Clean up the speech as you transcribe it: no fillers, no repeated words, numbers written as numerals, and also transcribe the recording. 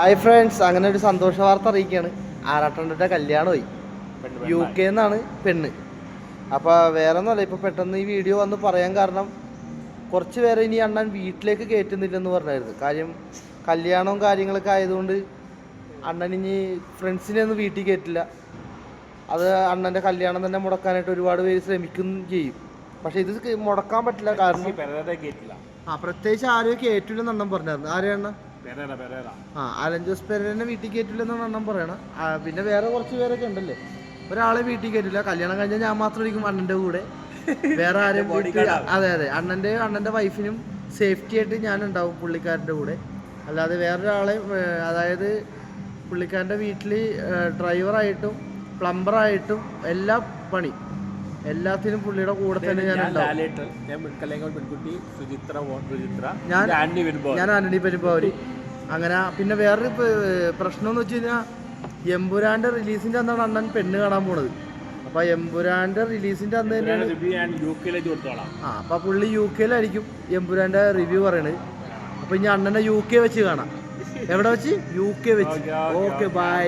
Hi friends, അങ്ങനെ ഒരു സന്തോഷ വാർത്ത അറിയിക്കുകയാണ്. ആറാട്ടൻ്റെ കല്യാണമായി. UK എന്നാണ് പെണ്ണ്. അപ്പോൾ വേറെ ഒന്നുമല്ല, ഇപ്പോൾ പെട്ടെന്ന് ഈ വീഡിയോ വന്ന് പറയാൻ കാരണം കുറച്ച് പേരെ ഇനി അണ്ണൻ വീട്ടിലേക്ക് കയറ്റുന്നില്ലെന്ന് പറഞ്ഞായിരുന്നു. കാര്യം കല്യാണവും കാര്യങ്ങളൊക്കെ ആയതുകൊണ്ട് അണ്ണൻ ഇനി ഫ്രണ്ട്സിനെ ഒന്നും വീട്ടിൽ കയറ്റില്ല. അത് അണ്ണൻ്റെ കല്യാണം തന്നെ മുടക്കാനായിട്ട് ഒരുപാട് പേര് ശ്രമിക്കുകയും ചെയ്യും. പക്ഷേ ഇത് മുടക്കാൻ പറ്റില്ല. കാരണം പ്രത്യേകിച്ച് ആരും കയറ്റില്ലെന്ന് അണ്ണൻ പറഞ്ഞായിരുന്നു. ആരെയാണ്? അലൻ ജോസ് പെരേരനെ വീട്ടിൽ കയറ്റില്ലെന്നാണ് അണ്ണൻ പറയണം. പിന്നെ വേറെ കുറച്ച് പേരൊക്കെ ഉണ്ടല്ലേ, ഒരാളെ വീട്ടിൽ കയറ്റില്ല. കല്യാണം കഴിഞ്ഞാൽ ഞാൻ മാത്രമായിരിക്കും അണ്ണൻ്റെ കൂടെ, വേറെ ആരും. അതെ, അണ്ണൻ്റെ വൈഫിനും സേഫ്റ്റി ആയിട്ട് ഞാൻ ഉണ്ടാവും പുള്ളിക്കാരൻ്റെ കൂടെ. അല്ലാതെ വേറൊരാളെ, അതായത് പുള്ളിക്കാരൻ്റെ വീട്ടിൽ ഡ്രൈവറായിട്ടും പ്ലംബറായിട്ടും എല്ലാ പണി എല്ലാത്തിനും പുള്ളിയുടെ കൂടെ തന്നെ ഞാൻ ആന്റണി പെരുമ്പാവൂര്. അങ്ങനെ പിന്നെ വേറൊരു പ്രശ്നം എന്ന് വെച്ച് കഴിഞ്ഞാൽ എമ്പുരാന്റെ റിലീസിന്റെ അന്നാണ് അണ്ണൻ പെണ്ണ് കാണാൻ പോണത്. അപ്പൊ എമ്പുരാന്റെ റിലീസിന്റെ അന്ന് തന്നെയാണ് അപ്പൊ പുള്ളി UK എമ്പുരാന്റെ റിവ്യൂ പറയണത്. അപ്പൊ ഇനി അണ്ണനെ UK വെച്ച് കാണാം. എവിടെ വെച്ച്? UK വെച്ച്. Okay, by.